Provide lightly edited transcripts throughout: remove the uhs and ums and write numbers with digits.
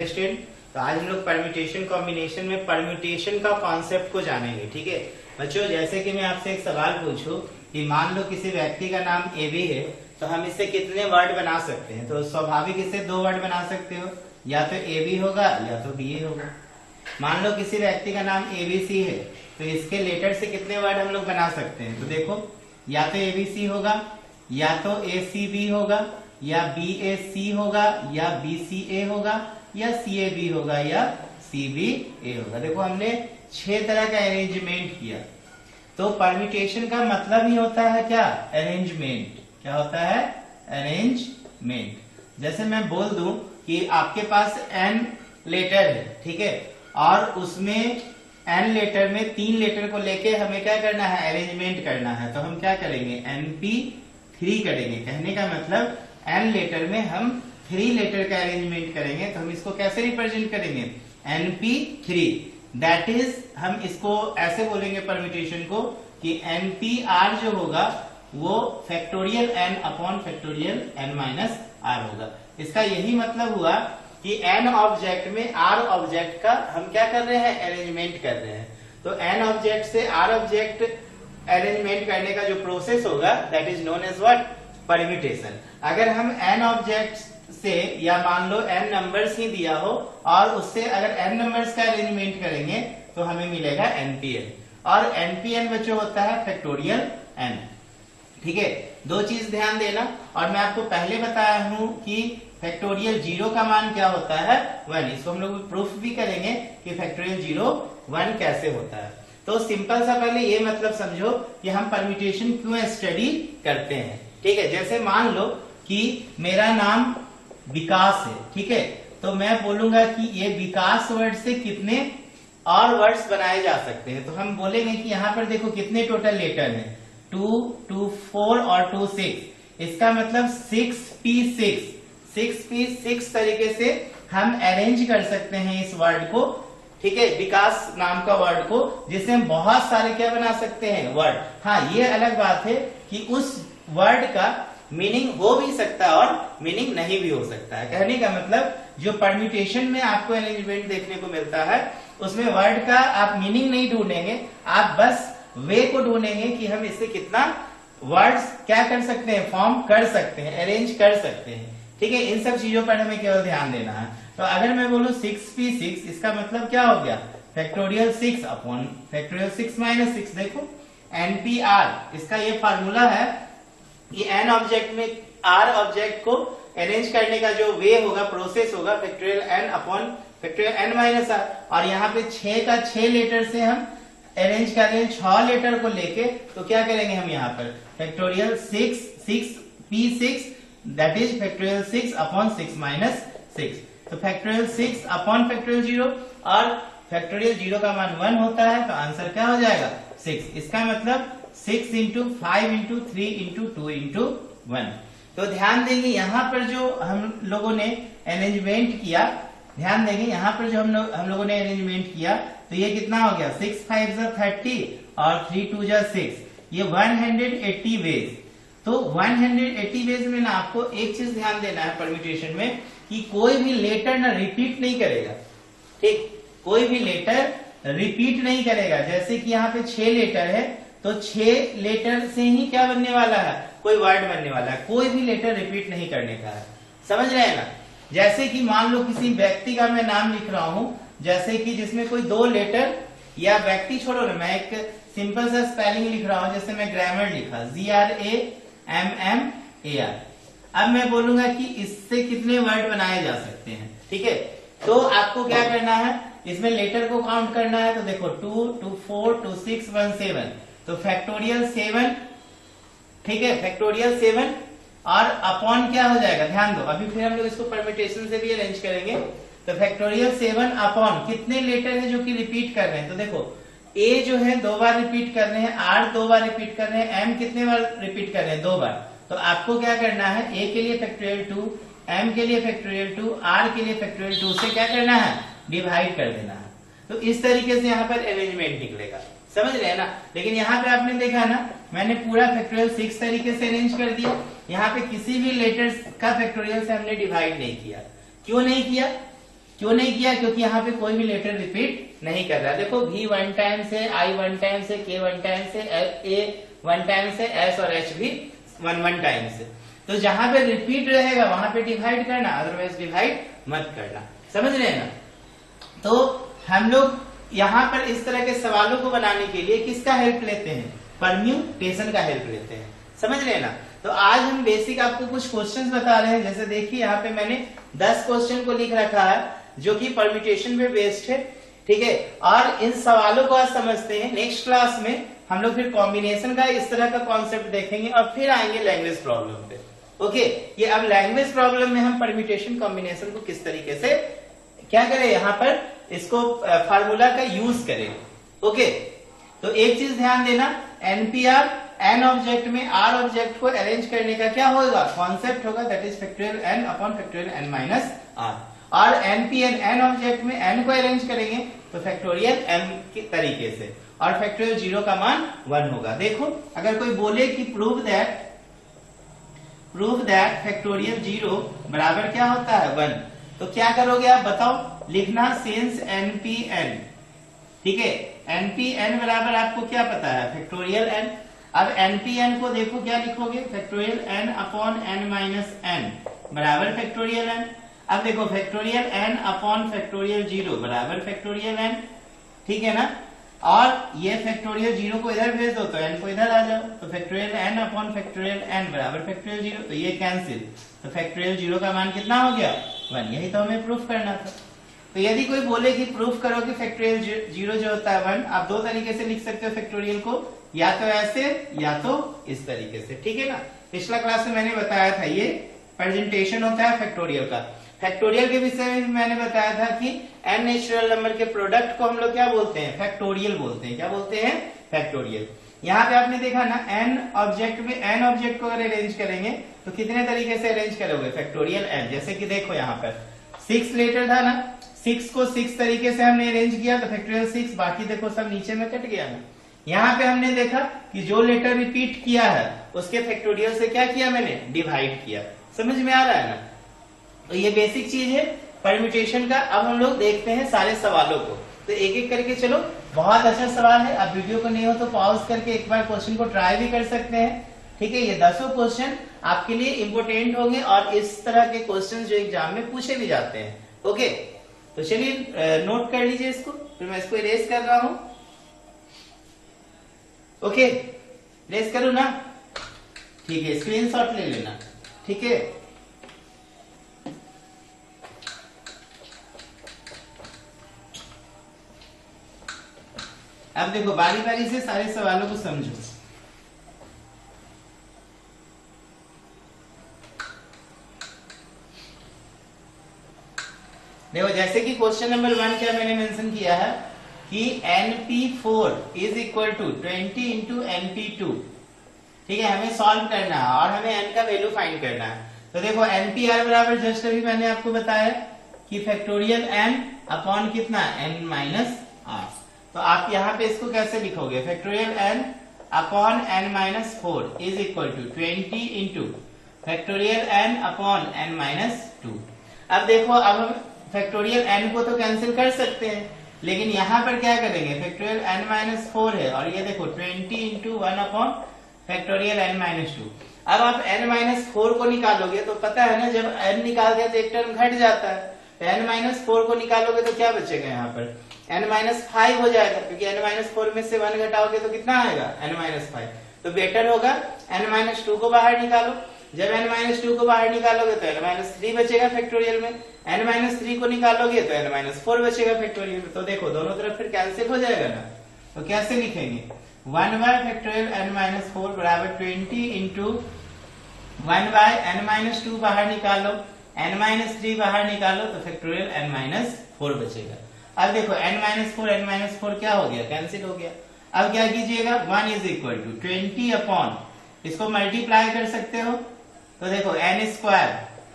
तो आज हम लोग परम्यूटेशन कॉम्बिनेशन में परम्यूटेशन का कॉन्सेप्ट को जानेंगे। ठीक है बच्चों, जैसे कि मैं आपसे एक सवाल पूछूं कि मान लो किसी व्यक्ति का नाम एबी है, तो हम इससे कितने वर्ड बना सकते हैं? तो स्वाभाविक इससे 2 वर्ड बना सकते हो, या तो एबी होगा या तो बी होगा। मान लो किसी व्यक्ति का नाम एबीसी है, तो इसके लेटर से कितने वर्ड हम लोग बना सकते हैं? तो देखो, या तो एबीसी होगा, या तो एसीबी होगा, या बीएसी होगा, या बीसीए होगा, या सीएबी होगा, या सीबीए होगा। देखो हमने 6 तरह का अरेंजमेंट किया। तो परम्यूटेशन का मतलब ही होता है क्या? अरेंजमेंट। क्या होता है? अरेंजमेंट। जैसे मैं बोल दूं कि आपके पास n लेटर है, ठीक है, और उसमें n लेटर में 3 लेटर को लेके हमें क्या करना है? अरेंजमेंट करना है। तो हम क्या करेंगे? np3 करेंगे। कहने का मतलब n लेटर में हम 3 लेटर का अरेंजमेंट करेंगे। तो हम इसको कैसे रिप्रेजेंट करेंगे? np3। दैट इज, हम इसको ऐसे बोलेंगे परम्यूटेशन को कि npr जो होगा वो factorial n upon factorial n minus r होगा। इसका यही मतलब हुआ कि n ऑब्जेक्ट में r ऑब्जेक्ट का हम क्या कर रहे हैं? अरेंजमेंट कर रहे हैं। तो n ऑब्जेक्ट से r ऑब्जेक्ट अरेंजमेंट करने का जो प्रोसेस होगा that is known as what? Permutation. अगर हम n ऑब्जेक्ट से, या मान लो n नंबर्स ही दिया हो और उससे अगर n नंबर्स का अरेंजमेंट करेंगे तो हमें मिलेगा npn। और npn बच्चों होता है फैक्टोरियल n। ठीक है, 2 चीज ध्यान देना। और मैं आपको पहले बताया हूं कि फैक्टोरियल 0 का मान क्या होता है? 1। इसको हम लोग प्रूफ भी करेंगे कि फैक्टोरियल 0 1 कैसे होता है। तो सिंपल सा पहले ये मतलब समझो कि हम परम्यूटेशन क्यों स्टडी करते हैं। ठीक है, जैसे मान लो कि मेरा नाम विकास है, ठीक है, तो मैं बोलूंगा कि ये विकास वर्ड से कितने और वर्ड्स बनाए जा सकते हैं। तो हम बोलेंगे कि यहाँ पर देखो कितने टोटल लेटर हैं, 2, 2, 4 और 2, 6। इसका मतलब 6p6। 6p6 तरीके से हम अरेंज कर सकते हैं इस वर्ड को, ठीक है, विकास नाम का वर्ड को, जिससे हम बहुत सारे क्या बना सकते हैं? वर्ड। हाँ, ये अलग बात है कि उस वर्ड का मीनिंग हो भी सकता है और मीनिंग नहीं भी हो सकता है। कहने का मतलब जो परम्यूटेशन में आपको अरेंजमेंट देखने को मिलता है उसमें वर्ड का आप मीनिंग नहीं ढूंढेंगे, आप बस वे को ढूंढेंगे कि हम इससे कितना वर्ड्स क्या कर सकते हैं? फॉर्म कर सकते हैं, अरेंज कर सकते हैं। ठीक है, इन सब चीजों पर हमें केवल ध्यान देना है। तो अगर मैं बोलूं 6p6, इसका मतलब क्या हो गया? Factorial 6 upon factorial 6 minus 6। देखो npr, इसका ये फार्मूला है कि n ऑब्जेक्ट में r ऑब्जेक्ट को अरेंज करने का जो वे होगा, प्रोसेस होगा, factorial n upon factorial n minus r। और यहाँ पे 6 का 6 लेटर से हम अरेंज कर रहे हैं 6 लेटर को लेके। तो क्या करेंगे हम यहाँ पर? Factorial 6p6 that is factorial 6 upon 6 minus 6। तो फैक्टोरियल 6 अपॉन फैक्टोरियल 0, और फैक्टोरियल 0 का मान 1 होता है, तो आंसर क्या हो जाएगा? 6। इसका मतलब 6 इंटू 5 इंटू 3 इंटू 2 इंटू 1। तो ध्यान देंगे यहाँ पर जो हम लोगों ने अरेंजमेंट किया, ध्यान देंगे यहाँ पर जो हम लोगों ने अरेंजमेंट किया, तो ये कितना हो गया? 6 5 30 और 3 2 6, ये 180 वेज। तो 180 वेज में ना आपको एक चीज ध्यान देना है परम्यूटेशन में, कि कोई भी लेटर ना रिपीट नहीं करेगा। ठीक, कोई भी लेटर रिपीट नहीं करेगा। जैसे कि यहाँ पे 6 लेटर है, तो 6 लेटर से ही क्या बनने वाला है? कोई वर्ड बनने वाला है। कोई भी लेटर रिपीट नहीं करने का है। समझ रहे हैं ना? जैसे कि मान लो किसी व्यक्ति का मैं नाम लिख रहा हूं, जैसे कि जिसमें कोई 2 लेटर, या व्यक्ति छोड़ो ना, मैं एक सिंपल सा स्पेलिंग लिख रहा हूं, जैसे मैं ग्रामर लिखा GRAMMAR। अब मैं बोलूंगा कि इससे कितने वर्ड बनाए जा सकते हैं। ठीक है, तो आपको क्या करना है? इसमें लेटर को काउंट करना है। तो देखो 2, 2, 4, 2, 6, 1, 7। तो फैक्टोरियल 7, ठीक है, फैक्टोरियल 7 और अपॉन क्या हो जाएगा? ध्यान दो, अभी फिर हम लोग इसको परम्यूटेशन से भी अरेंज करेंगे। तो फैक्टोरियल 7 अपॉन कितने लेटर है जो कि रिपीट कर रहे हैं? तो देखो a जो है 2 बार रिपीट कर रहे हैं, r 2 बार रिपीट कर रहे हैं, m कितने बार रिपीट कर रहे हैं? 2 बार। तो आपको क्या करना है? a के लिए फैक्टोरियल 2, m के लिए फैक्टोरियल 2, r के लिए फैक्टोरियल 2 से क्या करना है? डिवाइड कर देना है। तो इस तरीके से यहाँ पर अरेंजमेंट निकलेगा। समझ रहे हैं ना? लेकिन यहाँ पे आपने देखा ना, मैंने पूरा फैक्टोरियल 6 तरीके से अरेंज कर दिया। यहाँ पे किसी भी लेटर्स का फैक्टोरियल से हमने डिवाइड नहीं किया। क्यों नहीं किया? क्यों नहीं किया? क्योंकि यहाँ पे कोई भी लेटर रिपीट नहीं कर रहा। देखो V 1 टाइम से, I 1 टाइम से, K 1 टाइम से, A 1 टाइम से, S और H भी 1 टाइम से। तो जहां पे रिपीट रहेगा वहां पे डिवाइड करना, अदरवाइज डिवाइड मत करना। समझ रहे हैं ना? तो हम लोग यहाँ पर इस तरह के सवालों को बनाने के लिए किसका हेल्प लेते हैं? परम्यूटेशन का हेल्प लेते हैं। समझ रहे हैं ना? तो आज हम बेसिक आपको कुछ क्वेश्चंस बता रहे हैं। जैसे देखिए यहाँ पे मैंने 10 क्वेश्चन को लिख रखा है जो कि परम्यूटेशन पे बेस्ड है, ठीक है। और इन सवालों को आज समझते हैं। नेक्स्ट क्लास में हम लोग फिर कॉम्बिनेशन का इस तरह का कॉन्सेप्ट देखेंगे और फिर आएंगे लैंग्वेज प्रॉब्लम पे। ओके, ये अब लैंग्वेज प्रॉब्लम में हम परम्यूटेशन कॉम्बिनेशन को किस तरीके से क्या करें, यहाँ पर इसको फार्मूला का यूज करें। ओके, तो एक चीज ध्यान देना, एनपीआर एन ऑब्जेक्ट में आर ऑब्जेक्ट को अरेंज करने का क्या होगा? कॉन्सेप्ट होगा, that is factorial n upon factorial n minus r. और एनपीएन एन ऑब्जेक्ट में एन को अरेंज करेंगे तो फैक्टोरियल एम के तरीके से, और फैक्टोरियल 0 का मान 1 होगा। देखो अगर कोई बोले कि प्रूव दैट फैक्टोरियल 0 बराबर क्या होता है? 1, तो क्या करोगे आप बताओ? लिखना सिंस एनपीएन, ठीक है। एनपीएन बराबर आपको क्या पता है? Factorial n. अब एनपीएन को देखो क्या लिखोगे? Factorial n upon n minus n बराबर फैक्टोरियल एन। अब देखो फैक्टोरियल एन अपॉन फैक्टोरियल 0 बराबर फैक्टोरियल एन, ठीक है ना। और ये फैक्टोरियल 0 को इधर भेज दो तो एन को इधर आ जाओ, तो factorial n upon factorial n बराबर फैक्टोरियल 0, तो ये कैंसिल, तो फैक्टोरियल 0 का मान कितना हो गया? 1। यही तो हमें प्रूफ करना था। तो यदि कोई बोले कि प्रूफ करो कि फैक्टोरियल 0 जो होता है 1, आप 2 तरीके से लिख सकते हो फैक्टोरियल को, या तो ऐसे या तो इस तरीके से, ठीक है ना। पिछला क्लास में मैंने बताया था ये प्रेजेंटेशन होता है फैक्टोरियल का। फैक्टोरियल के विषय में मैंने बताया था कि एन नेचुरल नंबर के प्रोडक्ट को हम लोग क्या बोलते हैं? फैक्टोरियल बोलते हैं। क्या बोलते हैं? फैक्टोरियल। यहाँ पे आपने देखा ना, एन ऑब्जेक्ट में एन ऑब्जेक्ट को अगर अरेंज करेंगे तो कितने तरीके से अरेंज करोगे? Factorial n. जैसे कि देखो यहाँ पर 6 लेटर था ना, 6 को 6 तरीके से हमने अरेंज किया तो फैक्टोरियल 6, बाकी देखो सब नीचे में कट गया ना। यहाँ पे हमने देखा कि जो लेटर रिपीट किया है उसके फैक्टोरियल से क्या किया मैंने? डिवाइड किया। समझ में आ रहा है ना? तो ये बेसिक चीज है परम्यूटेशन का। अब हम लोग देखते हैं सारे सवालों को, तो एक एक करके चलो। बहुत अच्छा सवाल है। अब वीडियो को नहीं हो तो पॉज करके एक बार क्वेश्चन को ट्राई भी कर सकते हैं, ठीक है। ये 10 क्वेश्चन आपके लिए इंपोर्टेंट होंगे और इस तरह के क्वेश्चन जो एग्जाम में पूछे भी जाते हैं। ओके, तो चलिए नोट कर लीजिए इसको, फिर मैं इसको इरेज कर रहा हूं। ओके, इरेज करूं ना? ठीक है, स्क्रीनशॉट ले लेना, ठीक है। अब देखो बारी बारी से सारे सवालों को समझो। देखो जैसे कि क्वेश्चन नंबर 1 क्या मैंने मेंशन किया है कि NP4 is equal to 20 into NP2, ठीक है। हमें सॉल्व करना है और हमें n का वैल्यू फाइंड करना है। तो देखो NPR बराबर जस्ट अभी मैंने आपको बताया कि फैक्टोरियल n अपॉन कितना? n minus r। तो आप यहाँ पे इसको कैसे लिखोगे? Factorial n upon n minus 4 is equal to 20 into factorial n upon n minus 2। अब देखो, अब हम फैक्टोरियल n को तो कैंसिल कर सकते हैं, लेकिन यहाँ पर क्या करेंगे? फैक्टोरियल n माइनस 4 है और ये देखो 20 into 1 upon factorial n minus 2। अब आप n माइनस 4 को निकालोगे तो पता है ना, जब n निकाल दिया तो एक टर्म घट जाता है, तो n माइनस 4 को निकालोगे तो क्या बचेगा? यहाँ पर n माइनस 5 हो जाएगा, क्योंकि n माइनस 4 में से 1 घटाओगे तो कितना आएगा? n minus 5। तो बेटर होगा n माइनस 2 को बाहर निकालो। जब n माइनस 2 को बाहर निकालोगे तो n माइनस 3 बचेगा फैक्टोरियल में, n माइनस 3 को निकालोगे तो n माइनस 4 बचेगा फैक्टोरियल में। तो देखो दोनों तरफ फिर कैंसिल हो जाएगा ना। तो कैसे लिखेंगे? 1 बाय फैक्टोरियल n माइनस 4 बराबर 20 इंटू 1 बाय n माइनस 2 बाहर निकालो, n माइनस 3 बाहर निकालो तो फैक्टोरियल n माइनस 4 बचेगा। अब देखो n माइनस 4 क्या हो गया? कैंसिल हो गया। अब क्या कीजिएगा? 1 इज इक्वल टू 20 अपॉन, इसको मल्टीप्लाई कर सकते हो तो देखो n square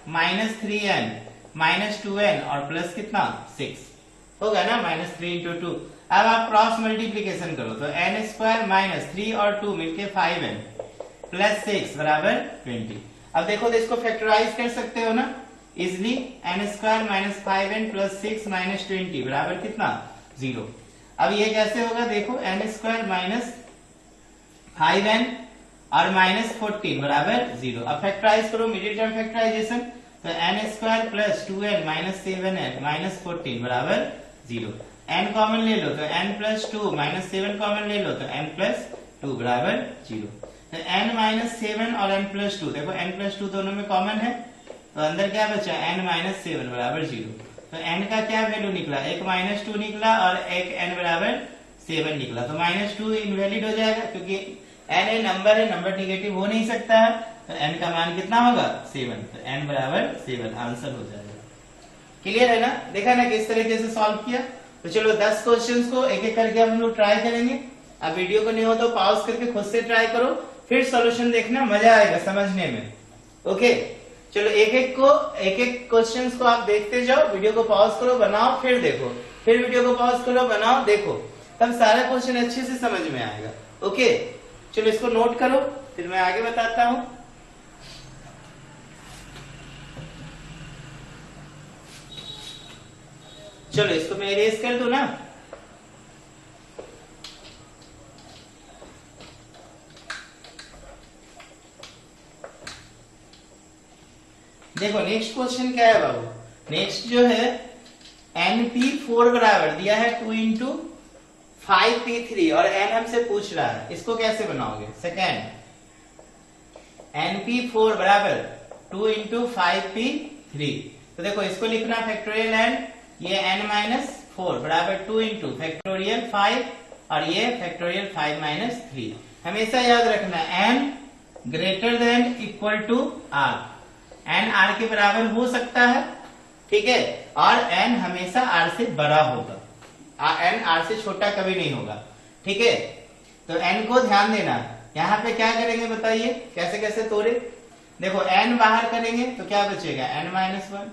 minus 3n minus 2n और प्लस कितना? 6 होगा ना, माइनस 3 इंटू 2। अब आप क्रॉस मल्टीप्लीकेशन करो तो n स्क्वायर माइनस 3 और 2 मिलके 5n प्लस 6 बराबर 20। अब देखो तो इसको फैक्टराइज कर सकते हो ना, easily n square minus 5n plus 6 minus 20 बराबर कितना 0। अब ये कैसे होगा देखो, एन स्क्वायर माइनस 5n और माइनस 14 बराबर 0। अब फैक्टराइज करो, मिडिल टर्म फैक्टराइजेशन, तो n square plus 2n minus 7n minus 14 बराबर 0। n कॉमन ले लो तो n प्लस 2 माइनस 7 कॉमन ले लो तो n प्लस 2 बराबर 0। तो n माइनस 7 और n प्लस 2, देखो n प्लस 2 दोनों में कॉमन है, तो अंदर क्या बचा n माइनस 7 बराबर 0। तो n का क्या वैल्यू निकला, एक माइनस 2 निकला और एक n बराबर 7 निकला। तो माइनस 2 इनवैलिड हो जाएगा क्योंकि n एक नंबर है, नंबर निगेटिव हो नहीं सकता है, तो n का मान कितना होगा 7, तो n बराबर 7 आंसर हो जाएगा। क्लियर है ना, देखा ना किस तरीके से सॉल्व किया। तो चलो 10 क्वेश्चंस को एक एक करके हम लोग ट्राई करेंगे। अब वीडियो को नहीं हो तो पॉज करके खुद से ट्राई करो, फिर सॉल्यूशन देखना, मजा आएगा समझने में। ओके चलो एक एक क्वेश्चंस को आप देखते जाओ, वीडियो को पॉज करो, बनाओ, फिर देखो, फिर वीडियो को पॉज करो, बनाओ, देखो, तब सारा क्वेश्चन अच्छे से समझ में आएगा। ओके चलो इसको नोट करो, फिर मैं आगे बताता हूं। चलो इसको मैं इरेज कर दूं ना। देखो नेक्स्ट क्वेश्चन क्या है बाबू, नेक्स्ट जो है NP4 बराबर दिया है 2 इंटू 5P3 और n हमसे पूछ रहा है, इसको कैसे बनाओगे। सेकेंड NP4 बराबर 2 इंटू 5P3, तो देखो इसको लिखना फैक्टोरियल n, ये n माइनस 4 बराबर 2 इंटू फैक्टोरियल 5 और ये फैक्टोरियल 5 माइनस 3। हमेशा याद रखना n greater than equal to r, n r के बराबर हो सकता है, ठीक है, और n हमेशा r से बड़ा होगा, n r से छोटा कभी नहीं होगा, ठीक है। तो n को ध्यान देना, यहाँ पे क्या करेंगे बताइए, कैसे कैसे तोड़े। देखो n बाहर करेंगे तो क्या बचेगा n माइनस 1,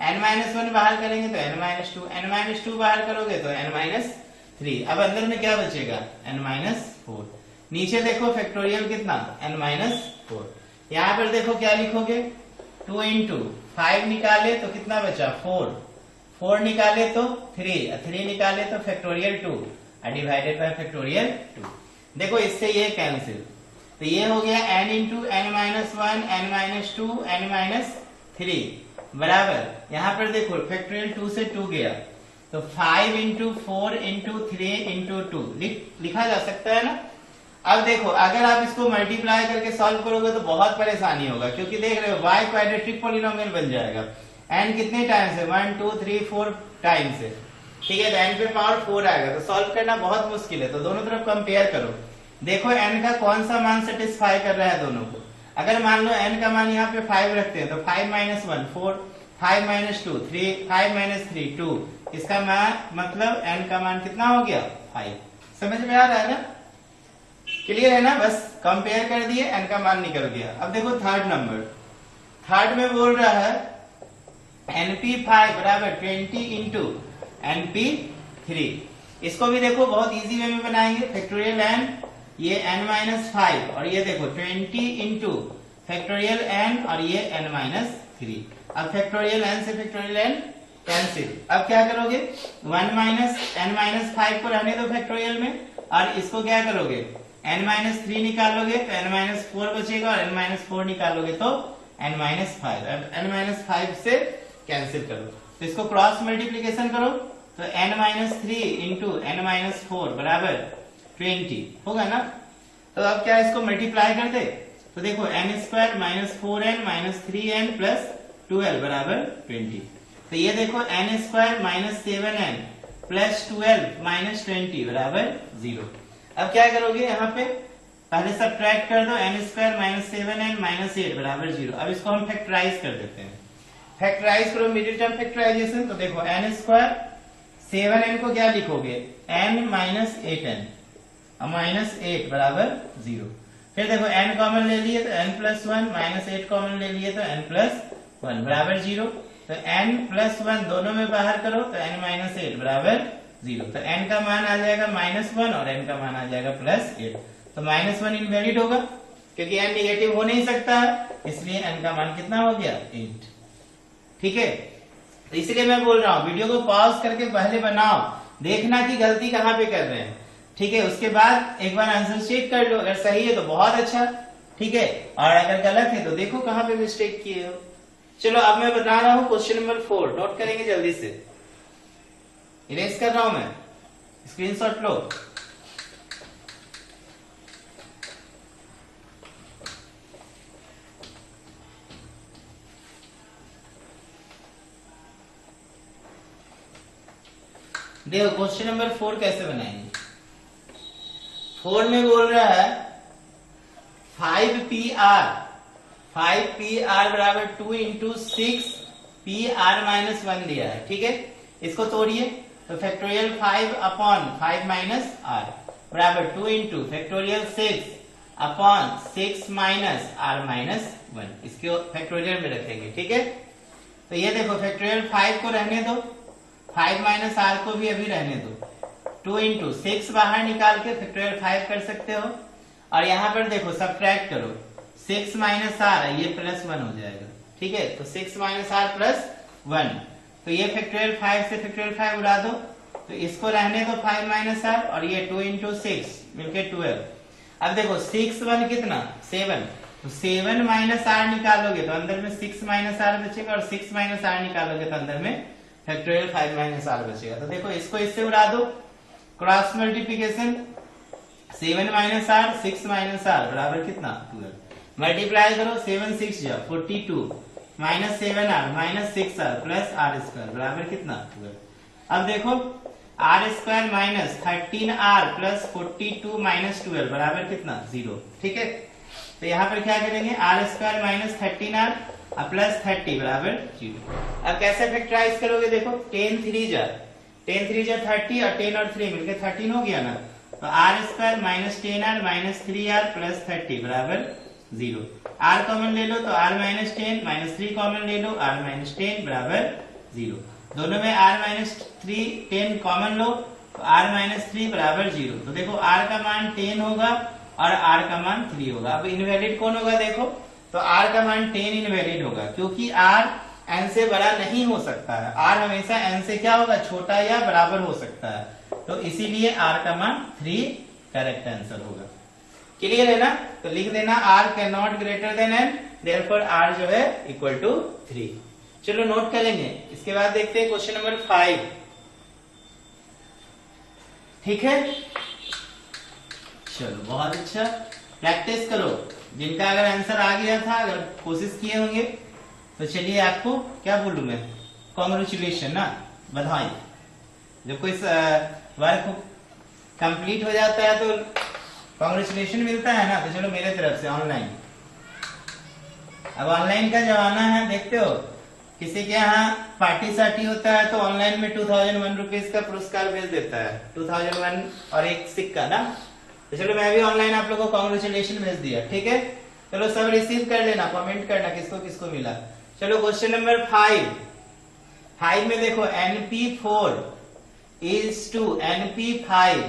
n माइनस 1 बाहर करेंगे तो n माइनस 2, n माइनस 2 बाहर करोगे तो n माइनस 3। अब अंदर में क्या बचेगा n माइनस 4। नीचे देखो फैक्टोरियल कितना n माइनस 4। यहाँ पर देखो क्या लिखोगे, 2 इंटू 5 निकाले तो कितना बचा 4, 4 निकाले तो 3, 3 निकाले तो फैक्टोरियल 2 डिवाइडेड बाय फैक्टोरियल 2। देखो इससे ये कैंसिल, तो ये हो गया n into n minus 1, n minus 2, n minus 3 बराबर, यहाँ पर देखो फैक्टोरियल 2 से 2 गया तो 5 इंटू 4 इंटू 3 इंटू 2 लिखा जा सकता है ना। अब देखो अगर आप इसको मल्टीप्लाई करके सॉल्व करोगे तो बहुत परेशानी होगा, क्योंकि देख रहे हो y क्वाड्रेटिक पॉलिनोमियल बन जाएगा। n कितने टाइम्स है, 1 2 3 4 टाइम्स है, ठीक है, तो n पे पावर 4 आएगा, तो सॉल्व करना बहुत मुश्किल है। तो दोनों तरफ कंपेयर करो, देखो n का कौन सा मान सेटिस्फाई कर रहा है दोनों को। अगर मान लो n का मान यहाँ पे 5 रखते हैं तो 5 माइनस 1 4, 5 माइनस 2 3, 5 माइनस 3 2, इसका मान मतलब n का मान कितना हो गया 5। समझ में आ रहा है ना, क्लियर है ना, बस कंपेयर कर दिए n का मान निकल गया। अब देखो थर्ड नंबर, थर्ड में बोल रहा है NP5 बराबर 20 इंटू NP3। इसको भी देखो बहुत इजी वे में बनाएंगे, फैक्टोरियल n, ये n माइनस 5 और ये देखो 20 इंटू फैक्टोरियल n और ये n माइनस 3। अब फैक्टोरियल n से फैक्टोरियल n कैंसिल, अब क्या करोगे 1 माइनस n माइनस 5 को रहने दो फैक्टोरियल में, और इसको क्या करोगे n माइनस 3 निकालोगे तो n माइनस 4 बचेगा, और n माइनस 4 निकालोगे तो n माइनस 5, अब n माइनस 5 से कैंसिल करो, तो इसको क्रॉस मल्टीप्लीकेशन करो तो n minus 3 into n minus 4 बराबर 20 होगा ना। तो अब क्या इसको मल्टीप्लाई कर दे, तो देखो n square minus 4n minus 3n plus 12 बराबर 20। तो ये देखो n square minus 7n plus 12 minus 20 बराबर 0। अब क्या करोगे यहाँ पे पहले सब्ट्रैक्ट कर दो, n square minus 7n minus 8 बराबर 0। अब इसको हम फैक्टराइज कर देते हैं, फैक्टराइज करो मिडिल टर्म फैक्टराइजेशन, तो देखो n स्क्वायर 7n को क्या लिखोगे n माइनस 8n माइनस 8 बराबर 0। फिर देखो n कॉमन ले लिए तो n प्लस 1 माइनस 8 कॉमन ले लिए तो n प्लस 1 बराबर 0। तो n प्लस 1 दोनों में बाहर करो तो n माइनस 8 बराबर 0। तो n का मान आ जाएगा माइनस 1 और n का मान आ जाएगा प्लस 8। तो माइनस 1 इनवैलिड होगा क्योंकि n निगेटिव हो नहीं सकता है, इसलिए n का मान कितना हो गया 8। ठीक है, तो इसलिए मैं बोल रहा हूँ वीडियो को पॉज करके पहले बनाओ, देखना कि गलती कहाँ पे कर रहे हैं। ठीक है, उसके बाद एक बार आंसर चेक कर लो, अगर सही है तो बहुत अच्छा, ठीक है, और अगर गलत है तो देखो कहाँ पे मिस्टेक किए हो। चलो अब मैं बता रहा हूँ क्वेश्चन नंबर 4, नोट करेंगे जल्दी से, इरेज कर रहा हूं मैं, स्क्रीनशॉट लो। देखो क्वेश्चन नंबर 4 कैसे बनाएंगे। 4 में बोल रहा है 5PR बराबर 2 इंटू 6PR-1 दिया है, ठीक है, इसको तोड़िए, तो फैक्टोरियल 5 अपॉन 5 माइनस आर बराबर 2 into factorial 6 upon 6 minus r minus 1, इसको फैक्टोरियल में रखेंगे, ठीक है। तो ये देखो फैक्टोरियल 5 को रहने दो, 5 माइनस आर को भी अभी रहने दो, 2 इंटू 6 बाहर निकाल के फैक्टोरियल 5 कर सकते हो, और यहां पर देखो सब्ट्रैक्ट करो, 6 माइनस आर ये प्लस 1 हो जाएगा, ठीक है, तो 6 माइनस आर प्लस 1, तो ये फैक्टोरियल 5 से फैक्टोरियल 5 उड़ा दो, तो इसको रहने दो 5 माइनस आर, और ये 2 इंटू 6 मिलके 12। अब देखो 6 1 कितना 7, तो 7 माइनस आर निकालोगे तो अंदर में 6 माइनस आर बचेगा, और 6 माइनस आर निकालोगे तो अंदर में फैक्टोरियल 5 माइनस आर बचेगा। तो देखो इसको इससे उड़ा दो, cross multiplication, 7 minus r 6 minus r बराबर कितना 12, मल्टीप्लाई करो 7 6 जा 42 minus 7 r minus 6 r plus r square बराबर कितना 12। अब देखो r square minus 13 r plus 42 minus 12 बराबर कितना 0, ठीक है। तो यहाँ पर क्या करेंगे, r square minus 13 r plus 30 बराबर 0। अब कैसे फैक्टराइज करोगे, देखो 10 3 जा 30 और 10 और 3 मिलकर 13 हो गया ना, तो r square minus 10 r minus 3 r plus 30 बराबर 0। आर कॉमन ले लो तो आर माइनस 10 माइनस 3 कॉमन ले लो, आर माइनस 10 बराबर 0। दोनों में आर माइनस 10 कॉमन लो तो आर माइनस 3 बराबर 0। तो देखो आर का मान 10 होगा और आर का मान 3 होगा। अब इनवैलिड कौन होगा, देखो तो आर का मान 10 इनवैलिड होगा, क्योंकि आर एन से बड़ा नहीं हो सकता है, आर हमेशा एन से क्या होगा, छोटा या बराबर हो सकता है, तो इसीलिए आर का मान 3 करेक्ट आंसर होगा। क्लियर है ना, तो लिख देना r can not greater than n, therefore r जो है इक्वल टू 3। चलो नोट कर लेंगे। इसके बाद देखते हैं क्वेश्चन नंबर 5, ठीक है। चलो बहुत अच्छा, प्रैक्टिस करो, जिनका अगर आंसर आ गया था, अगर कोशिश किए होंगे तो चलिए आपको क्या बोलूं मैं, कॉन्ग्रेचुलेशन ना, बधाई। जब कोई वर्क कंप्लीट हो जाता है तो कॉन्ग्रेचुलेशन मिलता है ना, तो चलो मेरे तरफ से ऑनलाइन। अब ऑनलाइन का जमाना है, देखते हो किसी के यहाँ पार्टी सार्टी होता है तो ऑनलाइन में 2001 रुपीज का पुरस्कार भेज देता है, 2001 और एक सिक्का ना, तो चलो मैं भी ऑनलाइन आप लोगों को कॉन्ग्रेचुलेशन भेज दिया, ठीक है। चलो सब रिसीव कर लेना, कमेंट करना किसको किसको मिला। चलो क्वेश्चन नंबर 5 में देखो NP4 इज टू NP5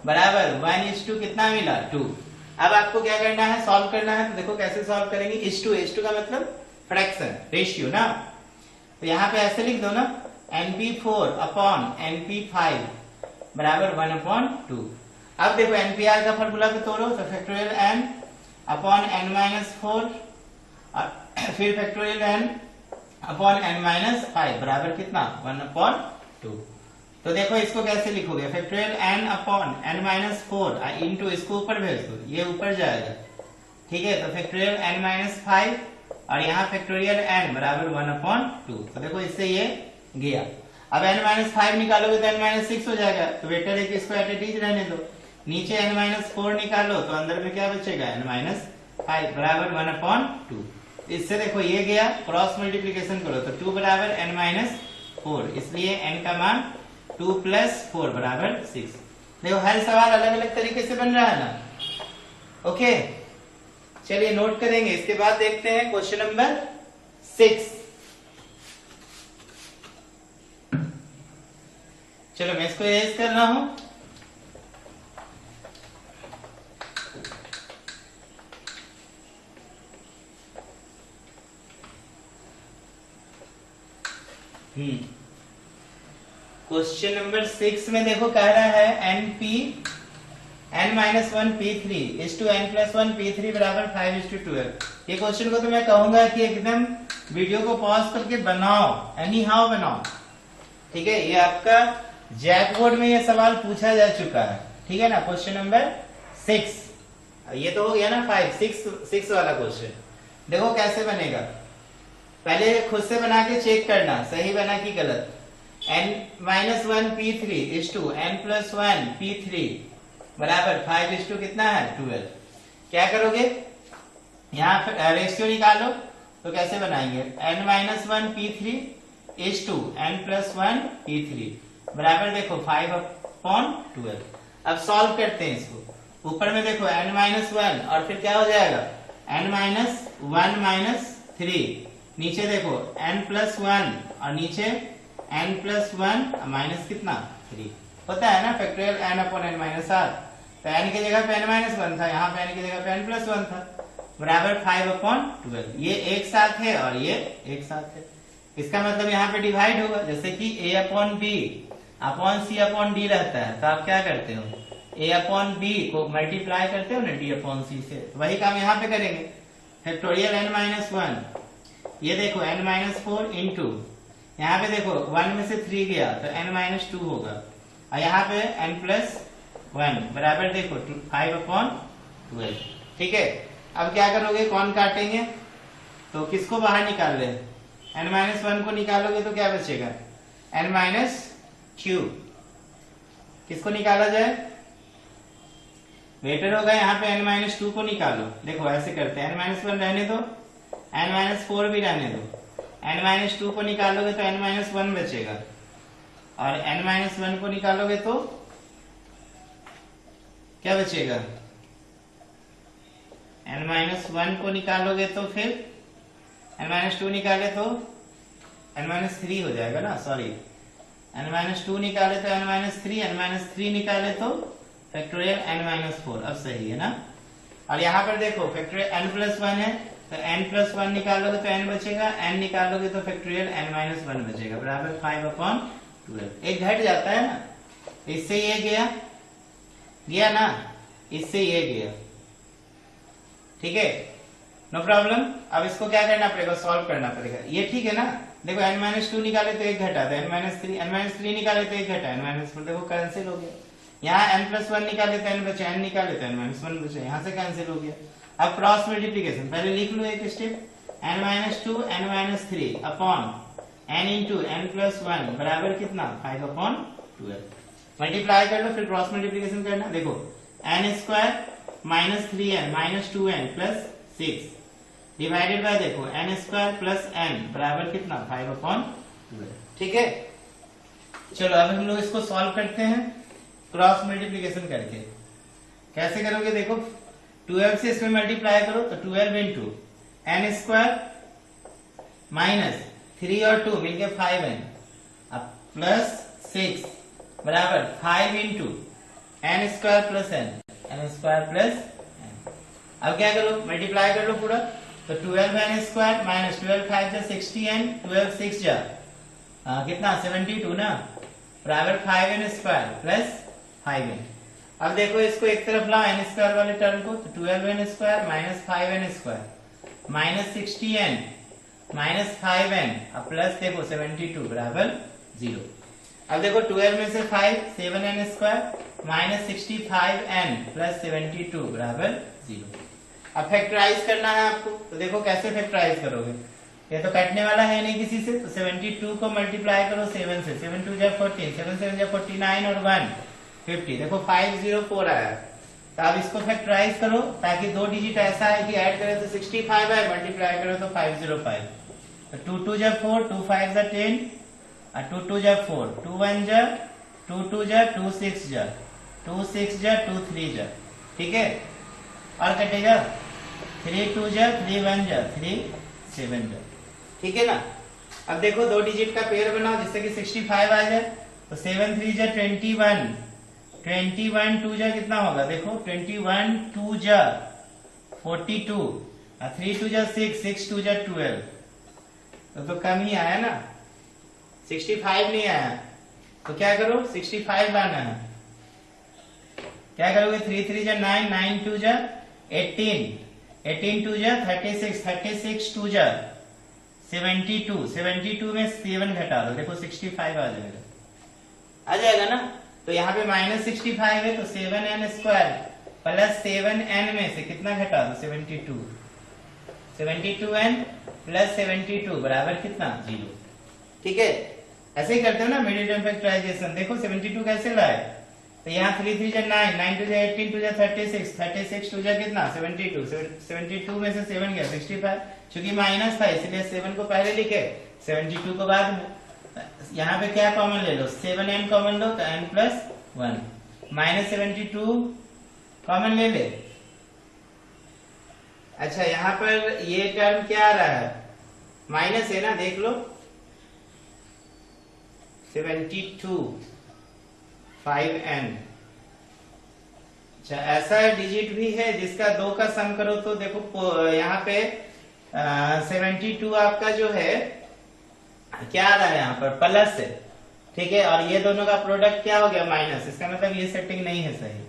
बराबर 1:2 कितना मिला 2। अब आपको क्या करना है, सॉल्व करना है। तो देखो कैसे सॉल्व करेंगे, इज टू का मतलब फ्रैक्शन, रेशियो ना, तो यहाँ पे ऐसे लिख दो ना, NP4 अपॉन NP5 बराबर 1/2। अब देखो NPR का फॉर्मूला पे तोड़ो, तो फैक्टोरियल n अपॉन n-4 और फिर फैक्टोरियल n अपॉन n-5 बराबर कितना 1/2। तो देखो इसको कैसे लिखोगे, factorial n upon n-4 into इसको ऊपर भेज दो, ये ऊपर जाएगा, ठीक है। तो फैक्टोरियल n-5 और यहाँ फैक्टोरियल n बराबर 1/2। तो देखो इससे ये गया। अब n-5 निकालोगे तो n-6 हो जाएगा, तो बेटर है कि इसको एट इट इज रहने दो। नीचे n-4 निकालो तो अंदर में क्या बचेगा, n-5 बराबर 1/2। इससे देखो ये गया, क्रॉस मल्टीप्लीकेशन करो तो 2 बराबर n-4, इसलिए n का मान 2 + 4 बराबर 6। देखो हर सवाल अलग अलग तरीके से बन रहा है ना, ओके। चलिए नोट करेंगे। इसके बाद देखते हैं क्वेश्चन नंबर 6। चलो मैं इसको इरेज कर रहा हूं। क्वेश्चन नंबर 6 में देखो कह रहा है n-1 p3 is to n+1 p3 बराबर 5:12। ये क्वेश्चन को तो मैं कहूंगा कि एकदम वीडियो को पॉज करके बनाओ, एनी हाउ बनाओ, ठीक है। ये आपका जैक बोर्ड में ये सवाल पूछा जा चुका है, ठीक है ना। क्वेश्चन नंबर 6, ये तो हो गया ना 5, 6 वाला क्वेश्चन। देखो कैसे बनेगा, पहले खुद से बना के चेक करना सही बना कि गलत। n-1 p3 is to n+1 p3 बराबर 5 कितना है 12। क्या करोगे, यहाँ रेशियो निकालो, तो कैसे बनाएंगे, n-1 p3 is to n+1 p3 बराबर देखो 5/12। अब सॉल्व करते हैं इसको। ऊपर में देखो n-1 और फिर क्या हो जाएगा n-1 -3, नीचे देखो n+1 और नीचे n+1 माइनस कितना 3 होता है ना, फैक्टोरियल n/n-r। तो n की जगह पे n-1 था, यहाँ पे n की जगह पे n+1 था, बराबर 5/12। ये एक साथ है और ये एक साथ है, इसका मतलब यहाँ पे डिवाइड होगा। जैसे कि a/b/c/d रहता है, तो आप क्या करते हो, a/b को मल्टीप्लाई करते हो ना d/c से, वही काम यहाँ पे करेंगे। फैक्टोरियल n-1, ये देखो n-4 इंटू, यहाँ पे देखो 1 में से 3 गया तो n-2 होगा, और यहाँ पे n+1 बराबर देखो 5/12, ठीक है। अब क्या करोगे, कौन काटेंगे, तो किसको बाहर निकाल रहे हैं, n-1 को निकालोगे तो क्या बचेगा n-q। किसको निकाला जाए, बेटर होगा यहाँ पे n-2 को निकालो। देखो ऐसे करते हैं, n-1 रहने दो, n-4 भी रहने दो, n-2 को निकालोगे तो n-1 बचेगा, और n-1 को निकालोगे तो क्या बचेगा, n-1 को निकालोगे तो फिर n-2 निकाले तो n-3 हो जाएगा ना, सॉरी n-2 निकाले तो n-3, n-3 निकाले तो फैक्टोरियल n-4। अब सही है ना। और यहाँ पर देखो फैक्टोरियल n+1 है, तो n+1 निकालोगे तो n बचेगा, n निकालोगे तो फैक्टोरियल n-1 बचेगा, बराबर 5/12। एक घट जाता है ना, इससे ये गया ना, इससे ये गया, ठीक है, नो प्रॉब्लम। अब इसको क्या करना पड़ेगा, सॉल्व करना पड़ेगा। ये ठीक है ना, देखो n-2 निकाले तो एक घटा, n-3 निकाले तो एक घटा, n-4 देखो कैंसिल हो गया। यहाँ n+1 निकाले तो n बचे, n निकाले तो n-1 बचे, यहाँ से कैंसिल हो गया। अब क्रॉस मल्टीप्लीकेशन पहले लिख लो एक step, n-2 n-3 upon n into n+1 बराबर कितना 5/12। मल्टीप्लाई कर लो, फिर क्रॉस मल्टीप्लीकेशन करना। देखो n² -3n -2n + 6 divided by देखो n² + n बराबर कितना 5/12, ठीक है। चलो अब हम लोग इसको सॉल्व करते हैं क्रॉस मल्टीप्लीकेशन करके। कैसे करोगे, देखो 12 से इसमें मल्टीप्लाई करो तो 12 इंटू n² -3 और 2 मिलके 5n अब प्लस 6 बराबर 5 इंटू n² + n। अब क्या करो, मल्टीप्लाई कर लो पूरा, तो 12n² -12 5 60n 12 6 कितना 72 ना, बराबर 5n² + 5n। अब देखो इसको एक तरफ लाओ n² वाले टर्म को, तो 12n² - 5n² -60n -5n अब प्लस देखो 72 बराबर 0। अब देखो 12 में से 5 7n² -65n + 72 बराबर 0। अब फैक्टराइज करना है आपको, तो देखो कैसे फैक्टराइज करोगे, ये तो कटने वाला है नहीं किसी से, तो 72 को मल्टीप्लाई करो 7 से, 7 2 = 14, 7 7 = 49 और 1 50, देखो 504 आया। तो अब इसको फैक्टराइज करो ताकि दो डिजिट ऐसा है कि ऐड करें तो 65 है, मल्टीप्लाई करो तो 505। तो 2 2 = 4, 2 5 = 10 और 2 2 = 4, 2 1 = 2 2 = 2 6 = 2 6 = 2 3 ठीक है। और कटेगा 3 2 = 3 1 = 3 7 ठीक है ना। अब देखो दो डिजिट का पेयर बनाओ जिससे कि 65 आ जाए, तो 7 3 = 21, 21 2 = कितना होगा, देखो 21 2 = 42 और 3 2 = 6, 6 2 = 12, तो कम ही आया ना, 65 नहीं आया। तो क्या करो 65 लाना है। क्या करोगे 3 3 जा 9, 9 2 जा 18, 18 2 जा 36, 36 2 जा 72, 72 में 7 घटा दो, देखो 65 आ जाएगा, आ जाएगा ना। तो यहाँ पे -65 है तो 7n स्क्वायर प्लस 7n में से कितना घटा दो 72, 72n प्लस 72 बराबर कितना 0। ठीक है, ऐसे ही करते हो ना मिडिल टर्म फैक्टराइजेशन। देखो 72 कैसे लाए, तो यहाँ 3 3 जा 9, 9 2 जा 18, 2 जा 36, 36 2 जा कितना 72, 72 में से 7 गया 65, चूंकि माइनस था इसलिए 7 को पहले लिखे 72 को बाद में। यहाँ पे क्या कॉमन ले लो 7n कॉमन लो तो n प्लस 1, -72 कॉमन ले ले। अच्छा यहाँ पर ये टर्म क्या आ रहा है, माइनस है ना, देख लो 72 5n। अच्छा ऐसा डिजिट भी है जिसका 2 का सम करो तो देखो यहाँ पे 72 आपका जो है क्या आ रहा है यहाँ पर प्लस है, ठीक है, और ये दोनों का प्रोडक्ट क्या हो गया माइनस, इसका मतलब ये सेटिंग नहीं है सही।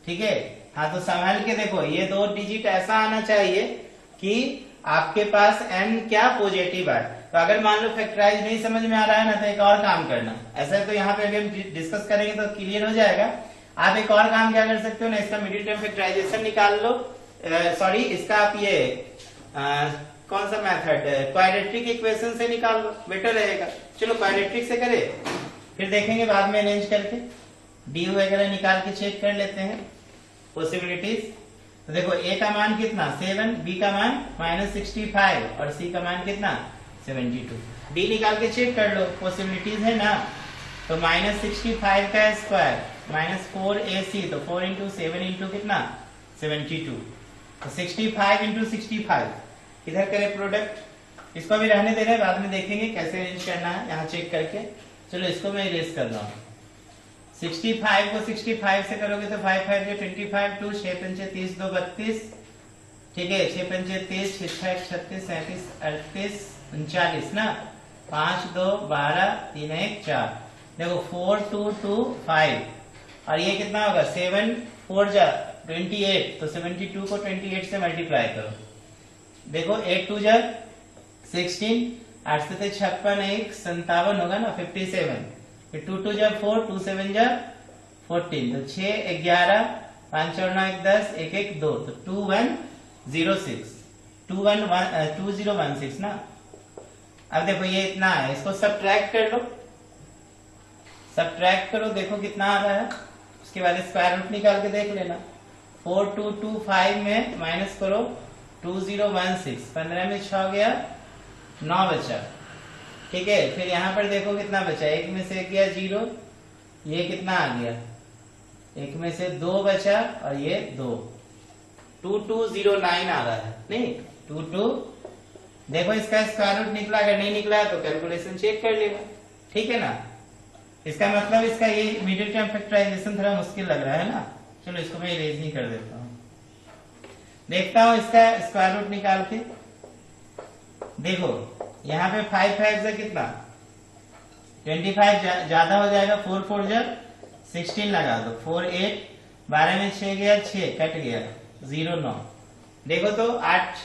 ठीक है, हाँ तो संभाल के देखो ये 2 डिजिट ऐसा आना चाहिए कि आपके पास n क्या पॉजिटिव है। तो अगर मान लो फैक्टराइज नहीं समझ में आ रहा है ना तो एक और काम करना, ऐसा है तो यहाँ पे अगर डिस्कस करेंगे तो क्लियर हो जाएगा। आप एक और काम क्या कर सकते हो ना, इसका मिडिल टर्म फैक्टराइजेशन निकाल लो, सॉरी इसका आप ये कौन सा मेथड क्वाड्रेटिक इक्वेशन से निकाल लो, बेटर रहेगा। चलो क्वाड्रेटिक से करें फिर देखेंगे बाद में अरेंज करके, डी वगैरह निकाल के चेक कर लेते हैं पॉसिबिलिटीज। तो देखो ए का मान कितना 7, बी का मान -65 और सी का मान कितना 72। डी निकाल के चेक कर लो, पॉसिबिलिटीज है ना। तो -65 का स्क्वायर -4ac, तो 4 इंटू 7 इंटू कितना 72, तो 65 इंटू 65। इधर करें प्रोडक्ट, इसको भी रहने दे रहे हैं, बाद में देखेंगे कैसे अरेंज करना है यहाँ चेक करके। चलो इसको मैं इरेज कर रहा हूँ। 65 को 65 से करोगे तो 5 5 25, 2 6 5 30 2 32, ठीक है, 6 5 30, 6 6 36 37 38 39 ना, 5 2 12 3 1 4। देखो 4 2 2 5 और ये कितना होगा 7 4 जा 28, तो 72 को 28 से मल्टीप्लाई करो। देखो 8 2 जा 16, 8 से 56 1 57 होगा ना 57, फिर 2 2 जा 4, 2 7 जा 14, तो 6 11 5 और 9 10 1 1 2, तो 2106 2016 ना। अब देखो ये इतना है, इसको सब्ट्रैक्ट कर लो, सब्ट्रैक्ट करो देखो कितना आ रहा है, उसके बाद स्क्वायर रूट निकाल के देख लेना। 4225 में माइनस करो 2016, 15 में 6 गया 9 बचा, ठीक है। फिर यहाँ पर देखो कितना बचा, एक में से गया 0, ये कितना आ गया, एक में से 2 बचा और ये 2, 2209 आ रहा है, नहीं 22। देखो इसका स्क्वायर रूट निकला, अगर नहीं निकला है तो कैलकुलेशन चेक कर लेगा, ठीक है ना। इसका मतलब इसका ये मिडिल टर्म फैक्टराइजेशन थोड़ा मुश्किल लग रहा है ना। चलो इसको मैं इरेज नहीं कर देता हूँ, देखता हूँ इसका स्क्वायर रूट निकाल के। देखो यहाँ पे 5 5 से कितना 25 ज्यादा हो जाएगा, 4 4 जा 16 लगा दो, 4 8 12 में 6 गया 6 कट गया 0 9। देखो तो 8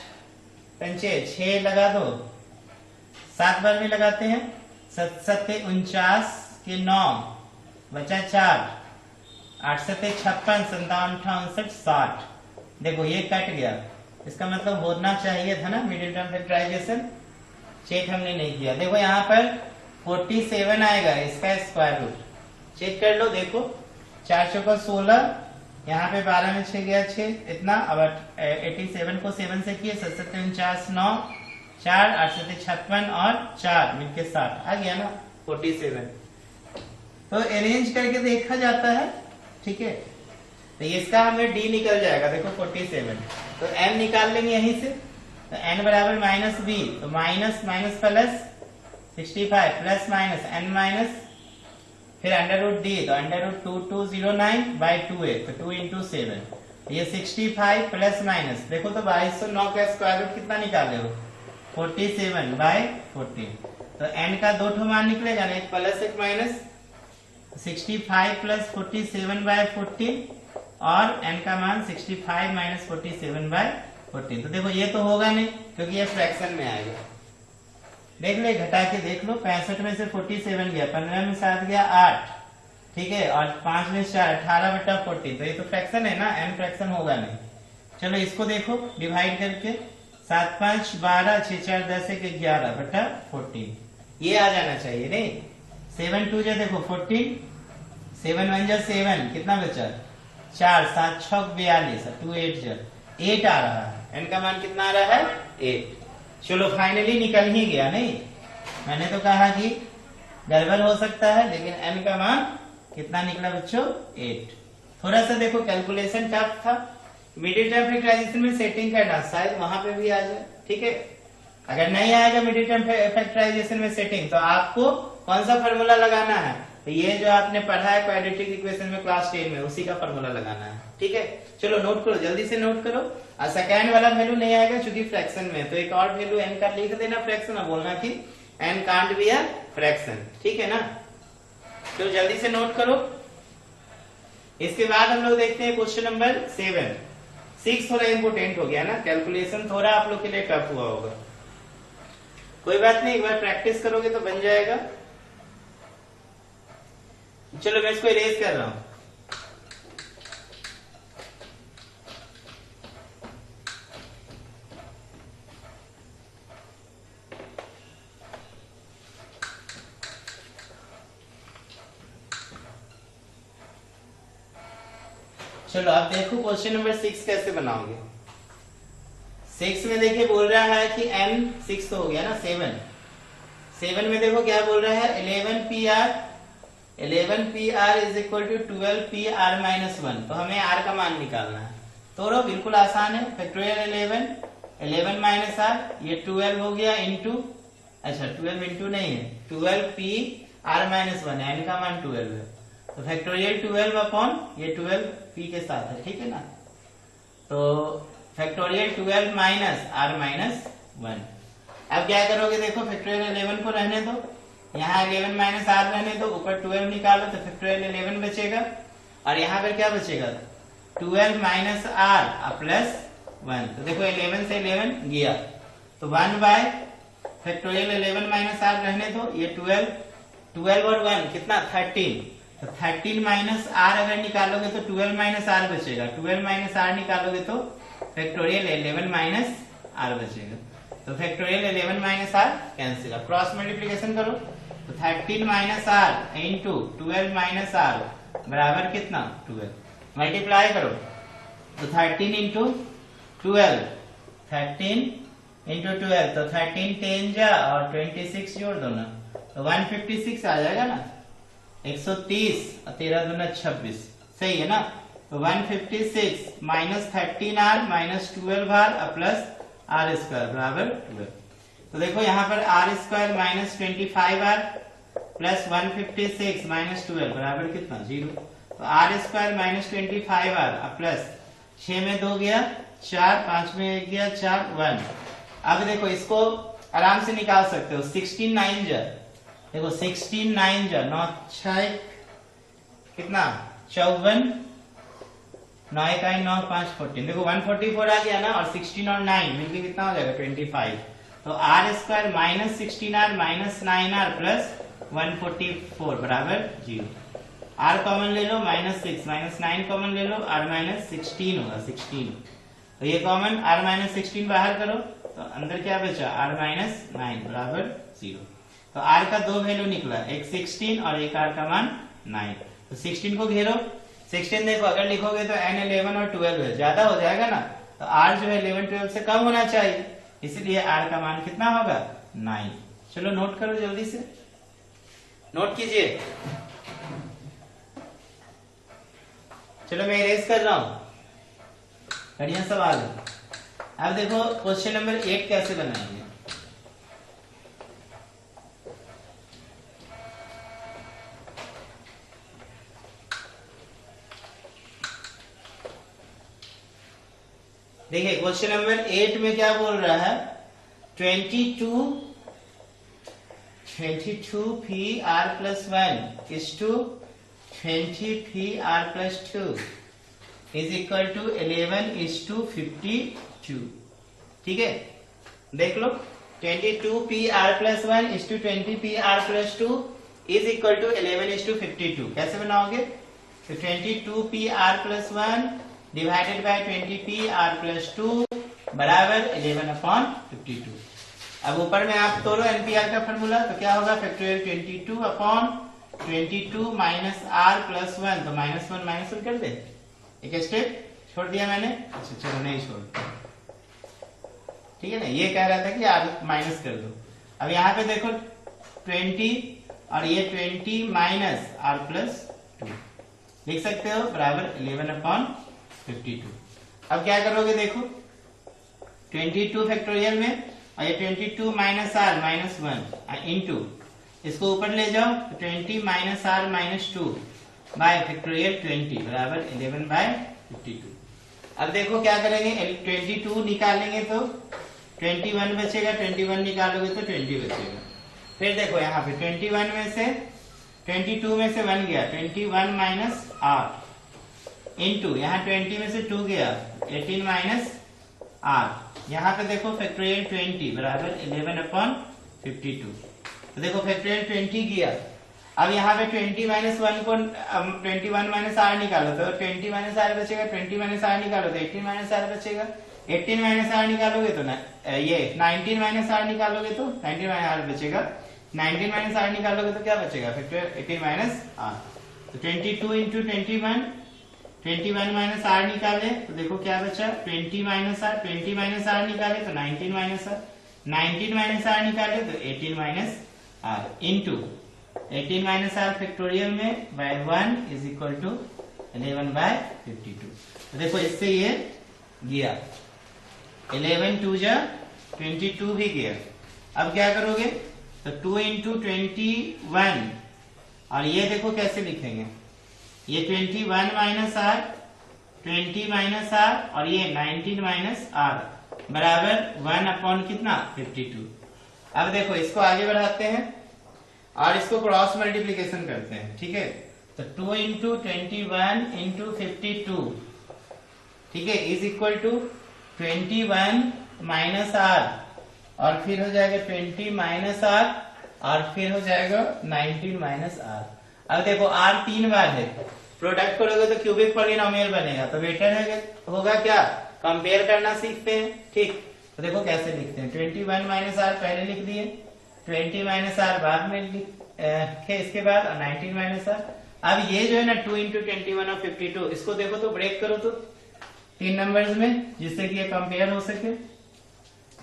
5 6 लगा दो, 7 बार में लगाते हैं, 7 7 49 के 9 बचा 4, 8 7 56 57 58 60। देखो ये कट गया, इसका मतलब होना चाहिए था ना मिडिल टर्म फैक्टराइजेशन, चेक हमने नहीं किया। देखो यहाँ पर 47 आएगा, इसका स्क्वायर रूट चेक कर लो। देखो 4 चौका 16, यहाँ पे 12 में 6 गया 6 इतना, अब 87 को 7 से किए, 7 7 49 9 4 8 7 56 और 4 मिलके 60 आ गया ना 47। तो अरेंज करके देखा जाता है, ठीक है। तो इसका हमें डी निकल जाएगा, देखो 47, तो n निकाल लेंगे यहीं से, तो n बराबर माइनस बी, तो minus minus plus 65 plus minus n minus फिर अंडर रूट डी, तो अंडर रूट 2209 बाई 2a, तो 2 इंटू 7, ये 65 प्लस माइनस, देखो तो 2209 का स्क्वायर रूट कितना निकाले हो 47 बाई 14, तो n का 2 ठो मान निकलेगा ना, एक प्लस एक माइनस, 65 प्लस 47/14 और n का मान 65 माइनस 47/14। तो देखो ये तो होगा नहीं क्योंकि ये फ्रैक्शन में आएगा। देख ले, घटा के देख लो, 65 में से 47 गया, 15 में 7 गया 8, ठीक है, और 5 में 4, 18/14। तो ये तो फ्रैक्शन है ना, n फ्रैक्शन होगा नहीं। चलो इसको देखो डिवाइड करके, 7 5 12, 6 4 10 1 11/14 ये आ जाना चाहिए। नहीं, 7 2 जा देखो 14, 7 1 जा 7, कितना बचा 4, 7 6 42, 2 8 जा 8 आ रहा है। n का मान कितना आ रहा है 8। चलो फाइनली निकल ही गया। नहीं, मैंने तो कहा कि गड़बड़ हो सकता है, लेकिन n का मान कितना निकला बच्चों 8। थोड़ा सा देखो कैलकुलेशन टफ था, मिडिल टर्म फैक्टराइजेशन में सेटिंग करना, शायद वहां पे भी आ जाए। ठीक है, अगर नहीं आएगा मिडिल टर्म फैक्टराइजेशन में सेटिंग, तो आपको कौन सा फॉर्मूला लगाना है, तो ये जो आपने पढ़ा है क्वाड्रेटिक इक्वेशन में क्लास 10 में, उसी का फॉर्मूला लगाना है। ठीक है, चलो नोट करो, जल्दी से नोट करो। और सेकेंड वाला वैल्यू नहीं आएगा क्योंकि फ्रैक्शन में, तो एक और वैल्यू n का लिख देना फ्रैक्शन, और बोलना कि n can't be a fraction. ठीक है ना, तो जल्दी से नोट करो। इसके बाद हम लोग देखते हैं क्वेश्चन नंबर 7। 6 थोड़ा इंपोर्टेंट हो गया ना, कैलकुलेशन थोड़ा आप लोग के लिए टफ हुआ होगा, कोई बात नहीं, एक बार प्रैक्टिस करोगे तो बन जाएगा। चलो मैं इसको इरेज कर रहा हूं। चलो अब देखो क्वेश्चन नंबर 6 कैसे बनाओगे। 6 में देखिए बोल रहा है कि n 6 तो हो गया ना, 7 में देखो क्या बोल रहा है 11pr is equal to 12pr minus 1। तो हमें r का मान निकालना है। तो बिल्कुल आसान है, फैक्टोरियल 11 माइनस r, ये 12 हो गया इंटू, अच्छा 12 इंटू नहीं है, 12pr माइनस 1, n का मान 12 है, तो फैक्टोरियल 12 अपॉन ये 12 p के साथ है। ठीक है ना, तो फैक्टोरियल 12 माइनस r माइनस 1। अब क्या करोगे, देखो फैक्टोरियल 11 को रहने दो, यहाँ 11 माइनस r रहने दो, ऊपर 12 निकालो तो फैक्टोरियल 11 बचेगा, और यहाँ पर क्या बचेगा 12 माइनस r प्लस 1। तो देखो 11 से 11 गया, तो 1 बाय फैक्टोरियल 11 माइनस r रहने दो, ये 12 और 1 कितना 13, तो 13 माइनस r अगर निकालोगे तो 12 माइनस r बचेगा, 12 माइनस r निकालोगे तो फैक्टोरियल 11 माइनस r बचेगा। तो factorial 11 minus r cancel, cross multiplication करो, तो 13 minus r into 12 minus r बराबर कितना 12, मल्टीप्लाई करो तो 13 इंटू 12, 13 इंटू 12, तो 13 10 जा और 26 जोड़ दो ना, तो 156 आ जाएगा ना, 130 और 13 दूना 26, सही है ना। तो 156 minus 13r minus 12r plus r square बराबर 12। तो देखो यहाँ पर r square minus 25r plus 156 minus 12 बराबर कितना 0। तो r square minus 25r plus 6 में 2 गया 4, 5 में 1 गया 4, 1। अब देखो इसको आराम से निकाल सकते हो, 16 9 जा, देखो 16 9 जा 9 6 कितना 54, 9 1 9 5 14, देखो 144 आ गया ना, और 16 और 9 मिलकर कितना हो जाएगा 25। तो r square minus 16r minus 9r plus 144 बराबर 0। r कॉमन ले लो, माइनस 6 माइनस 9 कॉमन ले लो, r माइनस 16 होगा 16। तो ये कॉमन r माइनस 16 बाहर करो, तो अंदर क्या बचा r माइनस 9 बराबर 0। तो r का दो वैल्यू निकला, एक 16 और एक r का मान 9। तो 16 को घेरो, 16 देखो अगर लिखोगे तो n 11 और 12 है, ज्यादा हो जाएगा ना, तो r जो है 11 12 से कम होना चाहिए, इसलिए r का मान कितना होगा 9। चलो नोट करो, जल्दी से नोट कीजिए। चलो मैं इरेज कर रहा हूं, बढ़िया सवाल है। अब देखो क्वेश्चन नंबर 8 कैसे बनाएंगे। देखिए क्वेश्चन नंबर 8 में क्या बोल रहा है, 22 pr plus 1 is to 20pr+2 is equal to 11:52। ठीक है, देख लो 22pr+1 is to 20pr+2 is equal to 11:52। कैसे बनाओगे? तो 22pr+1 डिवाइडेड बाय 20pr+2 बराबर 11/52। अब ऊपर में आप तोड़ो एनपीआर का फॉर्मूला, तो क्या होगा? फैक्टोरियल 22/22 माइनस r+1, तो -1 -1 कर दे। एक स्टेप छोड़ दिया मैंने। अच्छा चलो नहीं छोड़, ठीक है ना। ये कह रहा था कि r माइनस कर दो। अब यहाँ पे देखो 20 और ये 20 माइनस r+2 लिख सकते हो बराबर 11/52। अब क्या करोगे? देखो 22 फैक्टोरियल में और ये 22 माइनस r -1 इंटू इसको ऊपर ले जाओ, 20 माइनस r -2 बाय फैक्टोरियल 20 बराबर 11/52। अब देखो क्या करेंगे? 22 निकालेंगे तो 21 बचेगा, 21 निकालोगे तो 20 बचेगा। फिर देखो यहाँ पे 21 में से 22 में से 1 गया, 21 माइनस r इंटू यहाँ 20 में से 2 गया, 18 माइनस r। यहाँ पे देखो फैक्टोरियल 20 बराबर 11/52। तो देखो फैक्टोरियल 20 गया। अब यहाँ पे 20 माइनस 1 को 21 माइनस r निकालो तो 20 माइनस r बचेगा, 20 माइनस r निकालो तो 18 माइनस r बचेगा। 18 माइनस r निकालोगे तो ये 19 माइनस r निकालोगे तो 19 माइनस r बचेगा। 19 माइनस r निकालोगे तो क्या बचेगा? Factorial 18 minus r। तो 22 इंटू 21 माइनस r निकाले तो देखो क्या बचा? 20 माइनस r। 20 माइनस r निकाले तो 19 माइनस r। 19 माइनस r निकाले तो 18 minus r into 18 minus r factorial में बाय 1 इज इक्वल टू 11/52। तो देखो इससे ये गया 11 2 जा 22 भी गया। अब क्या करोगे? तो 2 इंटू 21 और ये देखो कैसे लिखेंगे? ये 21 माइनस r, 20 माइनस r और ये 19 माइनस r बराबर 1 कितना? 52। अब देखो इसको आगे बढ़ाते हैं और इसको क्रॉस मल्टीप्लीकेशन करते हैं। ठीक है, तो 2 इंटू 21 इंटू 52, ठीक है, is equal to 21 minus r और फिर हो जाएगा 20 माइनस r और फिर हो जाएगा 19 माइनस r। अब देखो r 3 बार है, प्रोडक्ट करोगे तो क्यूबिक पॉलिनोमियल बनेगा। तो बेटर है होगा क्या? कंपेयर करना सीखते हैं। ठीक, तो देखो कैसे लिखते हैं। 21 माइनस r पहले लिख दिए, 20 माइनस r बाद में लिखे इसके बाद, और 19 माइनस r। अब ये जो है ना 2 इंटू 21 और 52, इसको देखो तो ब्रेक करो तो 3 नंबर्स में, जिससे कि ये कंपेयर हो सके।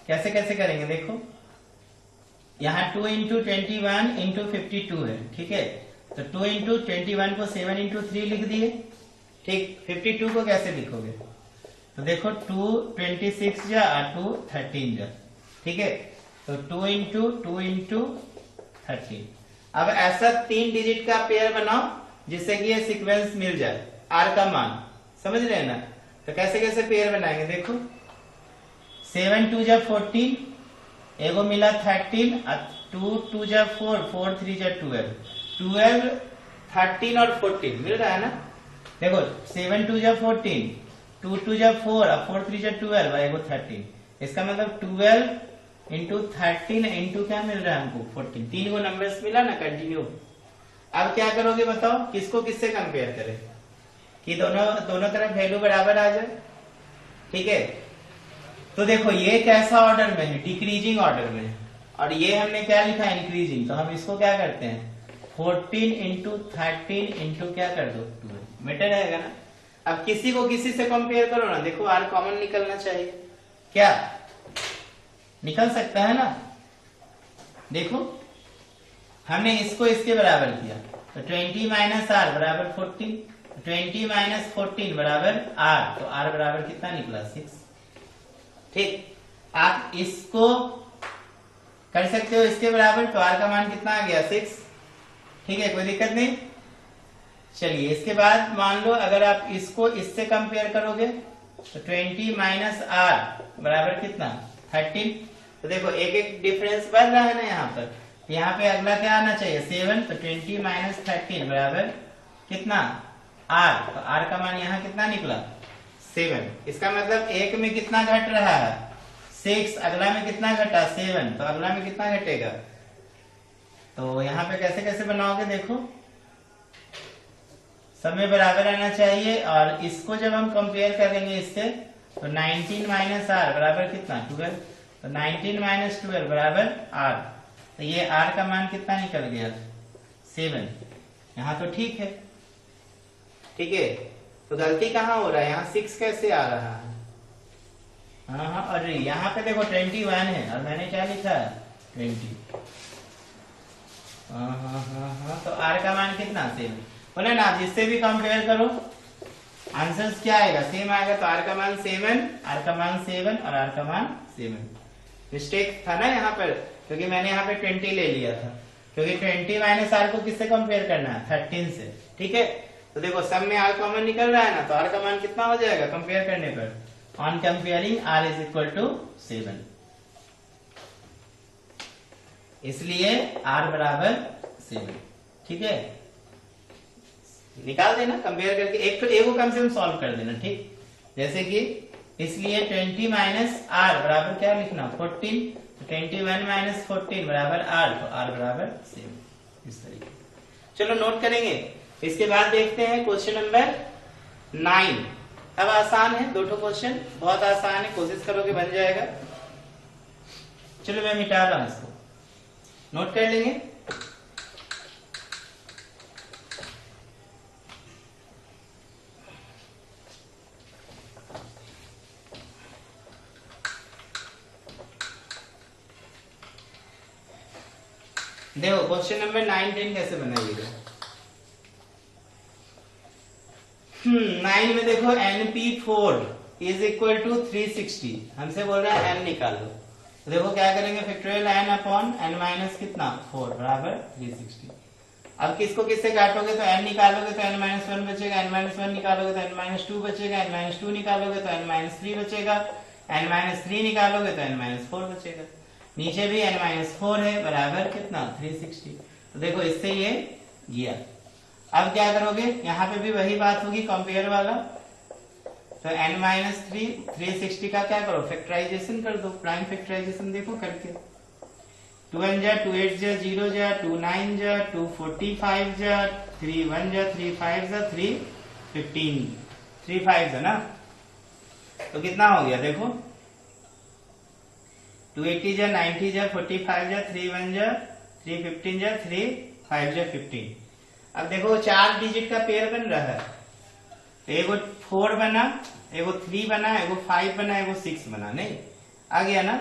कैसे कैसे करेंगे? देखो यहाँ 2 इंटू 21 इंटू 52 है। ठीक है, तो 2 इंटू 21 को 7 इंटू 3 लिख दिए। ठीक, 52 को कैसे लिखोगे? तो देखो 2 26 जा और 2 13 जा। ठीक है, तो 2 इंटू 13। अब ऐसा 3 डिजिट का पेयर बनाओ जिससे कि ये सीक्वेंस मिल जाए, r का मान। समझ रहे हैं ना? तो कैसे कैसे पेयर बनाएंगे? देखो 7 2 जा 14, एगो मिला 13, 2 2 जा 4, 4 3 जा 12, 13 और 14 मिल रहा है ना? देखो 7 2 जा 14, 2 2 जा 4 और 4 3 जा 12 और एगो 13। इसका मतलब 12 इंटू 13 इंटू क्या मिल रहा है हमको? 14। 3 को नंबर्स मिला ना कंटिन्यू। अब क्या करोगे बताओ? किसको किससे कंपेयर करें कि दोनों तरफ वैल्यू बराबर आ जाए। ठीक है, तो देखो ये कैसा ऑर्डर में है? डिक्रीजिंग ऑर्डर में है, और ये हमने क्या लिखा है? इंक्रीजिंग। तो हम इसको क्या करते हैं? 14 इंटू 13 इंटू क्या कर दो? 12। बेटर रहेगा ना? अब किसी को किसी से कंपेयर करो ना, देखो r कॉमन निकलना चाहिए। क्या निकल सकता है ना? देखो हमने इसको इसके बराबर किया, तो 20 माइनस r बराबर 14, 20 माइनस 14 बराबर r, तो r बराबर कितना निकला? 6। ठीक, आप इसको कर सकते हो इसके बराबर, तो r का मान कितना आ गया? 6। ठीक है, कोई दिक्कत नहीं। चलिए इसके बाद मान लो अगर आप इसको इससे कंपेयर करोगे तो 20 माइनस r बराबर कितना? 13। तो देखो एक एक डिफरेंस बढ़ रहा है ना यहाँ पर। यहाँ पे अगला क्या आना चाहिए? 7। तो 20 माइनस 13 बराबर कितना आर, तो आर का मान यहाँ कितना निकला 7। इसका मतलब एक में कितना घट रहा है 6, अगला में कितना घटा 7, तो अगला में कितना घटेगा। तो यहाँ पे कैसे कैसे बनाओगे देखो, सब में बराबर आना चाहिए। और इसको जब हम कंपेयर करेंगे इससे तो 19 माइनस आर बराबर कितना 12, तो 19 माइनस 12 बराबर आर। तो ये आर का मान कितना निकल गया 7। यहाँ तो ठीक है, ठीक है। तो गलती कहाँ हो रहा है, यहाँ 6 कैसे आ रहा है। हाँ, और यहाँ पे देखो 21 है और मैंने क्या लिखा है 20। हाँ, तो आर का मान कितना 7 बोले ना। आप जिससे भी कंपेयर करो आंसर्स क्या आएगा सेम आएगा। तो आर का मान 7, आर का मान 7 और आर का मान 7। मिस्टेक था ना यहाँ पर, क्योंकि मैंने यहाँ पे 20 ले लिया था, क्योंकि 20 माइनस आर को किससे कंपेयर करना है 13 से, ठीक है। तो देखो सब में आर कॉमन निकल रहा है ना, तो आर का मान कितना हो जाएगा कंपेयर करने पर, on comparing r is equal to 7, इसलिए आर बराबर 7, ठीक है। निकाल देना कंपेयर करके, एक को कम से कम सॉल्व कर देना, ठीक। जैसे कि इसलिए 20 माइनस आर बराबर क्या लिखना 14, 21 माइनस 14 बराबर आर, तो आर बराबर 7, इस तरीके। चलो नोट करेंगे। इसके बाद देखते हैं क्वेश्चन नंबर 9। अब आसान है, 2 क्वेश्चन बहुत आसान है, कोशिश करोगे बन जाएगा। चलो मैं मिटा रहा हूं इसको, नोट कर लेंगे। देखो क्वेश्चन नंबर 9, 10 कैसे बनाइएगा। 9 में देखो NP4 इज इक्वल टू 360, हमसे बोल रहा है n निकालो। तो देखो क्या करेंगे, factorial n upon n minus कितना 4 बराबर 360। अब किसको किससे काटोगे, तो n निकालोगे तो n माइनस 1 बचेगा, n माइनस 1 निकालोगे तो n माइनस 2 बचेगा, n माइनस 2 निकालोगे तो n माइनस 3 बचेगा, n माइनस 3 निकालोगे तो n माइनस 4 बचेगा। नीचे भी n माइनस 4 है बराबर कितना 360। तो देखो इससे ये गया। अब क्या करोगे, यहाँ पे भी वही बात होगी कंपेयर वाला। तो n माइनस 360 का क्या करो फैक्टराइजेशन कर दो, प्राइम फैक्टराइजेशन देखो करके। 2 1 जा 2 8 जा 0 जा 2 9 जा 2 45 जा 3 1 जा 3 5 जा 3 15 3 5 है ना। तो कितना हो गया देखो 280 जा 90 जा 45 जा 3 1 जा 3 15 जा 3 5 जा 15। अब देखो 4 डिजिट का पेयर बन रहा है, तो एगो 4 बना, एगो 3 बना, एगो 5 बना, एगो 6 बना, नहीं आ गया ना।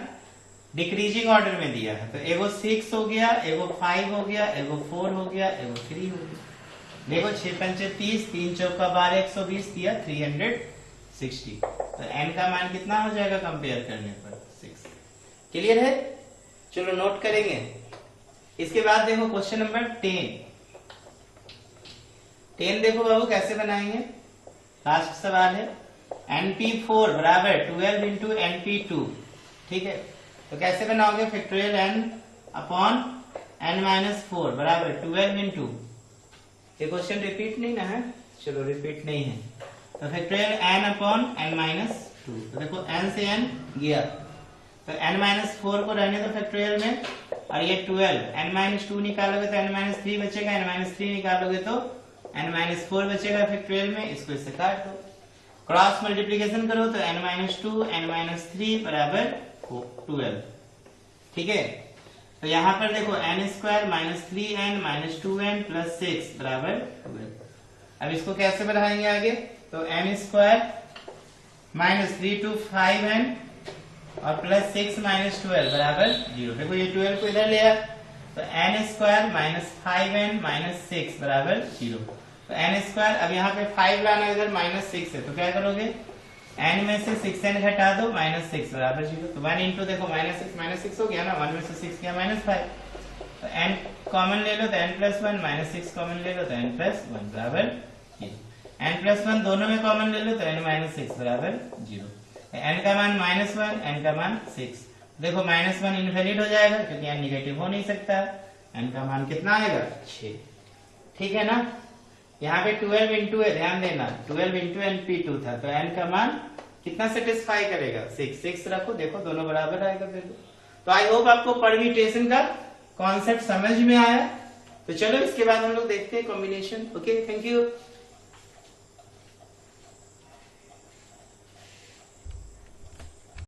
डिक्रीजिंग ऑर्डर में दिया है, तो एगो 6 हो गया, एगो 5 हो गया, एगो 4 हो गया, एगो 3 हो गया। देखो 6 पंचे 30, 3 चौका 12, 120 दिया 360। तो n का मान कितना हो जाएगा कंपेयर करने पर 6। क्लियर है, चलो नोट करेंगे। इसके बाद देखो क्वेश्चन नंबर 10 देखो बाबू कैसे बनाएंगे, लास्ट सवाल है। NP4 बराबर 12 इंटू NP2, ठीक है। तो कैसे बनाओगे, factorial n upon n minus 4 बराबर 12 इंटू, ये क्वेश्चन रिपीट नहीं ना है, चलो रिपीट नहीं है। तो factorial n upon n minus 2, तो देखो n से n गया, तो n माइनस 4 को रहने दो फैक्टोरियल में, और ये 12 n माइनस 2 निकालोगे तो n माइनस 3 बचेगा, n माइनस 3 निकालोगे तो n माइनस 4 बचेगा फैक्टोरियल में, इसको इससे काट दो, क्रॉस मल्टीप्लीकेशन करो तो n माइनस 2 n माइनस 3 बराबर 12, ठीक है। तो यहाँ पर देखो n square minus 3n minus 2n plus 6 बराबर 12। अब इसको कैसे बढ़ाएंगे आगे, तो n square minus 3 to 5n और प्लस 6 माइनस 12 बराबर 0। देखो ये 12 को इधर ले आया, तो n square minus 5n minus 6 बराबर 0। तो n स्क्वायर, अब यहाँ पे 5 लाना इधर माइनस 6 है, तो क्या करोगे n में से 6n घटा दो माइनस 6 बराबर 0। तो 1 इंटू देखो माइनस 6 हो गया ना, 1 में से 6 गया माइनस 5, तो n कॉमन ले लो तो n प्लस 1, माइनस 6 कॉमन ले लो तो n प्लस 1 बराबर 0। n प्लस 1 दोनों में कॉमन ले लो तो n माइनस 6 बराबर 0। n का मान माइनस 1, n का मान 6। देखो माइनस 1 इनवैलिड हो जाएगा क्योंकि n निगेटिव हो नहीं सकता, n का मान कितना आएगा 6, ठीक है ना। यहाँ पे 12 इंटू है, ध्यान देना 12 इंटू NP2 था, तो n का मान कितना सेटिस्फाई करेगा 6 रखो, देखो दोनों बराबर आएगा फिर। तो आई होप आपको परम्यूटेशन का कॉन्सेप्ट समझ में आया। तो चलो इसके बाद हम लोग देखते हैं कॉम्बिनेशन। Okay, thank you.